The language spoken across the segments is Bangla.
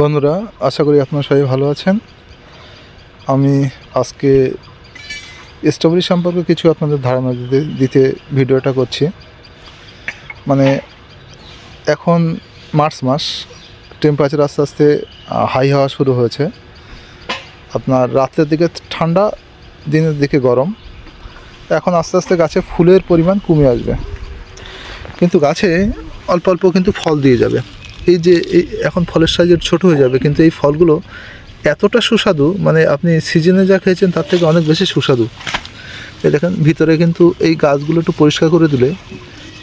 বন্ধুরা, আশা করি আপনারা সবাই ভালো আছেন। আমি আজকে স্ট্রবেরি সম্পর্কে কিছু আপনাদের ধারণা দিতে ভিডিওটা করছি। মানে এখন মার্চ মাস, টেম্পারেচার আস্তে আস্তে হাই হওয়া শুরু হয়েছে। আপনার রাতের দিকে ঠান্ডা, দিনের দিকে গরম। এখন আস্তে আস্তে গাছে ফুলের পরিমাণ কমে আসবে, কিন্তু গাছে অল্প অল্প কিন্তু ফল দিয়ে যাবে। এই যে এখন ফলের সাইজ ছোট হয়ে যাবে, কিন্তু এই ফলগুলো এতটা সুস্বাদু, মানে আপনি সিজনে যা খেয়েছেন তার থেকে অনেক বেশি সুস্বাদু। এই দেখেন ভিতরে কিন্তু এই গাছগুলো একটু পরিষ্কার করে দিলে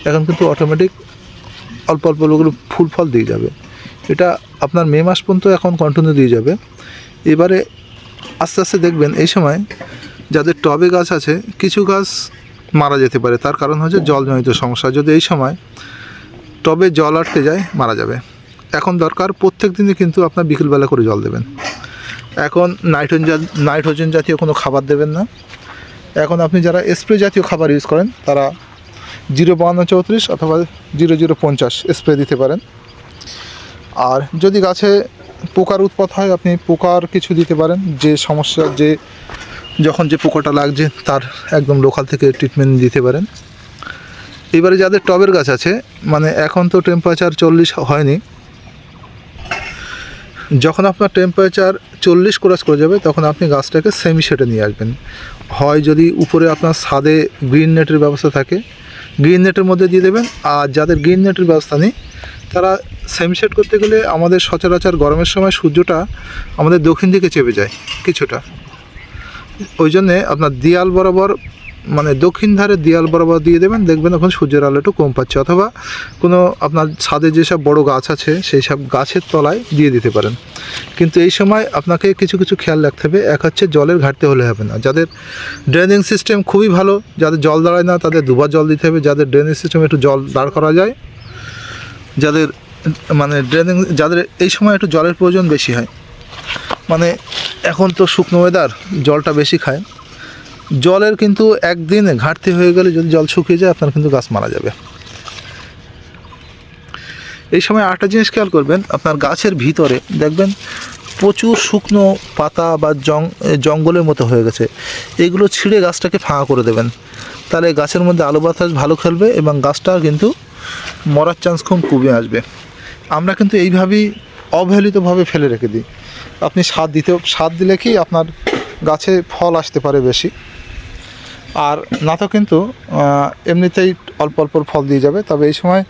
এখন কিন্তু অটোমেটিক অল্প অল্প ফুল ফল দিয়ে যাবে। এটা আপনার মে মাস পর্যন্ত এখন কন্টিনিউ দিয়ে যাবে। এবারে আস্তে আস্তে দেখবেন এই সময় যাদের টবে গাছ আছে, কিছু গাছ মারা যেতে পারে। তার কারণ হচ্ছে জলজনিত সমস্যা। যদি এই সময় টবে জল আটকে যায়, মারা যাবে। এখন দরকার প্রত্যেক দিনই কিন্তু আপনার বিকেলবেলা করে জল দেবেন। এখন নাইট্রোজেন জাতীয় কোনো খাবার দেবেন না। এখন আপনি যারা স্প্রে জাতীয় খাবার ইউজ করেন তারা 05234 অথবা 0050 স্প্রে দিতে পারেন। আর যদি গাছে পোকার উৎপাত হয়, আপনি পোকার কিছু দিতে পারেন। যে সমস্যা, যখন যে পোকাটা লাগছে তার একদম লোকাল থেকে ট্রিটমেন্ট দিতে পারেন। এবারে যাদের টবের গাছ আছে, মানে এখন তো টেম্পারেচার 40 হয়নি, যখন আপনার টেম্পারেচার 40 ক্রস করে যাবে তখন আপনি গাছটাকে সেমি শেডে নিয়ে আসবেন। হয় যদি উপরে আপনার ছাদে গ্রিন নেটের ব্যবস্থা থাকে, গ্রিন নেটের মধ্যে দিয়ে দেবেন। আর যাদের গ্রিন নেটের ব্যবস্থা নেই, তারা সেমি শেড করতে গেলে আমাদের সচরাচর গরমের সময় সূর্যটা আমাদের দক্ষিণ দিকে চেপে যায় কিছুটা। ওই জন্যে আপনার দেয়াল বরাবর, মানে দক্ষিণ ধারে দেয়াল বরাবর দিয়ে দেবেন। দেখবেন এখন সূর্যের আলো একটু কম পাচ্ছে। অথবা কোনো আপনার ছাদে যেসব বড় গাছ আছে সেই সব গাছের তলায় দিয়ে দিতে পারেন। কিন্তু এই সময় আপনাকে কিছু কিছু খেয়াল রাখতে হবে। এক হচ্ছে জলের ঘাটতি হলে হবে না। যাদের ড্রেনিং সিস্টেম খুবই ভালো, যাদের জল দাঁড়ায় না, তাদের দুবার জল দিতে হবে। যাদের ড্রেনিং সিস্টেমে একটু জল দাঁড় করা যায়, যাদের যাদের এই সময় একটু জলের প্রয়োজন বেশি হয়, মানে এখন তো শুকনো ওয়েদার, জলটা বেশি খায়। জলের কিন্তু একদিনে ঘাটতি হয়ে গেলে যদি জল শুকিয়ে যায়, আপনার কিন্তু গাছ মারা যাবে। এই সময় আরেকটা জিনিস খেয়াল করবেন, আপনার গাছের ভিতরে দেখবেন প্রচুর শুকনো পাতা বা জঙ্গলের মতো হয়ে গেছে। এগুলো ছিঁড়ে গাছটাকে ফাঁকা করে দেবেন। তাহলে গাছের মধ্যে আলো বাতাস ভালো খেলবে এবং গাছটা কিন্তু মরার চান্স খুব কমে আসবে। আমরা কিন্তু এইভাবেই অবহেলিতভাবে ফেলে রেখে দিই। আপনি সার দিলে কি আপনার গাছে ফল আসতে পারে বেশি, আর না তো কিন্তু এমনিতেই অল্প অল্প ফল দিয়ে যাবে। তবে এই সময়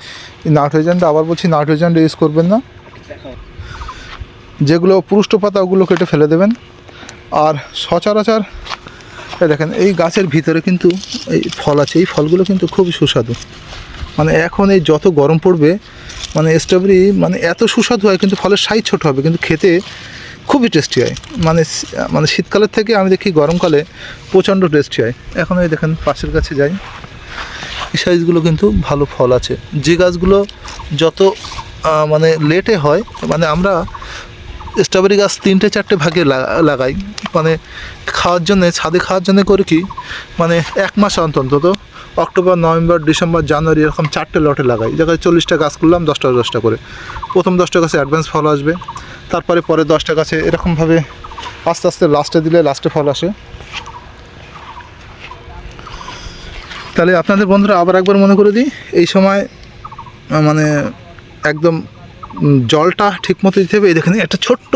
নাইট্রোজেনটা, আবার বলছি, নাইট্রোজেনটা ইউজ করবেন না। যেগুলো পুরুষ্ট পাতা ওগুলো কেটে ফেলে দেবেন। আর সচরাচর দেখেন এই গাছের ভিতরে কিন্তু এই ফল আছে, এই ফলগুলো কিন্তু খুবই সুস্বাদু। মানে এখন এই যত গরম পড়বে, মানে স্ট্রবেরি মানে এত সুস্বাদু হয়, কিন্তু ফলের সাইজ ছোটো হবে, কিন্তু খেতে খুবই টেস্টি হয়। মানে শীতকালের থেকে আমি দেখি গরমকালে প্রচণ্ড টেস্টি হয়। এখন এই দেখেন পাশের কাছে যাই, এই সাইজগুলো কিন্তু ভালো ফল আছে। যে গাছগুলো যত মানে লেটে হয়, মানে আমরা স্ট্রবেরি গাছ 3-4 ভাগে লাগাই, মানে খাওয়ার জন্যে, ছাদে খাওয়ার জন্য করে কি, মানে 1 মাস অন্তত অক্টোবর, নভেম্বর, ডিসেম্বর, জানুয়ারি এরকম 4টে লটে লাগাই। জায়গায় 40টা গাছ করলাম, 10টা করে। প্রথম 10টা গাছে অ্যাডভান্স ফল আসবে, তারপরে পরে 10টা গাছে এরকমভাবে আস্তে আস্তে লাস্টে দিলে লাস্টে ফল আসে। তাহলে আপনাদের বন্ধুরা আবার একবার মনে করে দিই, এই সময় মানে একদম জলটা ঠিক মতো দিতে হবে। এই দেখেন একটা ছোট্ট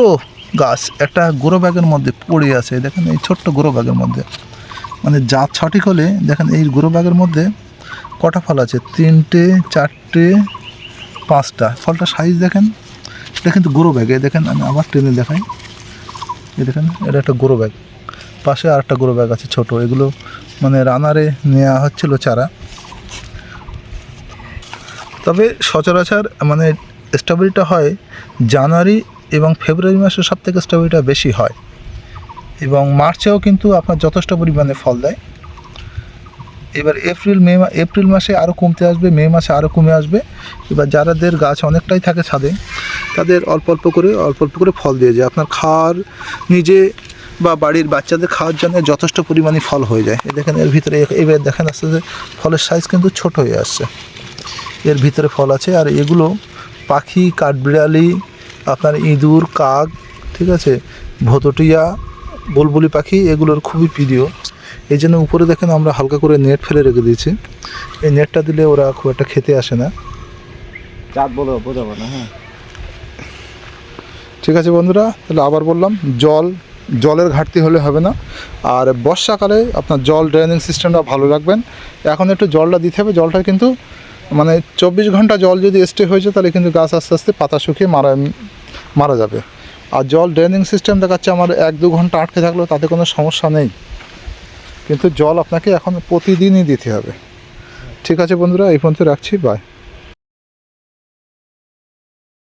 গাছ একটা গ্রো ব্যাগের মধ্যে পড়ে আছে। দেখেন এই ছোট্ট গ্রো ব্যাগের মধ্যে, মানে জাত সঠিক হলে দেখেন এই গ্রো ব্যাগের মধ্যে কটা ফল আছে, 3টে, 4টে, 5টা। ফলটা সাইজ দেখেন, এটা কিন্তু গ্রো ব্যাগ। এই দেখেন, আমি আবার টেনে দেখাই, এই দেখেন এটা একটা গ্রো ব্যাগ। পাশে আর একটা গ্রো ব্যাগ আছে ছোটো। এগুলো মানে রানারে নেওয়া হচ্ছিল চারা। তবে সচরাচর মানে স্ট্রবেরিটা হয় জানুয়ারি এবং ফেব্রুয়ারি মাসে, সব থেকে স্ট্রবেরিটা বেশি হয়, এবং মার্চেও কিন্তু আপনার যথেষ্ট পরিমাণে ফল দেয়। এবার এপ্রিল মাসে আরও কমতে আসবে, মে মাসে আরও কমে আসবে। এবার যাদের গাছ অনেকটাই থাকে ছাদে, তাদের অল্প অল্প করে ফল দিয়ে যায়। আপনার খাওয়ার নিজে বা বাড়ির বাচ্চাদের খাওয়ার জন্য যথেষ্ট পরিমাণে ফল হয়ে যায়। এই দেখেন এর ভিতরে, এবার দেখেন আস্তে আস্তে ফলের সাইজ কিন্তু ছোট হয়ে আসছে। এর ভিতরে ফল আছে। আর এগুলো পাখি, কাঠবিড়ালি আপনার ইঁদুর, কাক, ঠিক আছে, ভতটিয়া, বুলবুলি পাখি এগুলোর খুবই প্রিয়। এই জন্য উপরে দেখেন আমরা হালকা করে নেট ফেলে রেখে দিয়েছি। এই নেটটা দিলে ওরা খুব একটা খেতে আসে না। চাঁদ বলো বোঝাবো না। হ্যাঁ, ঠিক আছে বন্ধুরা, তাহলে আবার বললাম, জলের ঘাটতি হলে হবে না। আর বর্ষাকালে আপনার জল ড্রেনিং সিস্টেমটা ভালো রাখবেন। এখন একটু জলটা দিতে হবে। জলটা কিন্তু মানে 24 ঘন্টা জল যদি স্টে হয়েছে তাহলে কিন্তু গাছ আস্তে আস্তে পাতা শুকিয়ে মারা যাবে। আর জল ড্রেনিং সিস্টেম দেখাচ্ছে আমার 1-2 ঘন্টা আটকে থাকলেও তাতে কোনো সমস্যা নেই, কিন্তু জল আপনাকে এখন প্রতিদিনই দিতে হবে। ঠিক আছে বন্ধুরা, এই পর্যন্ত রাখছি, বাই।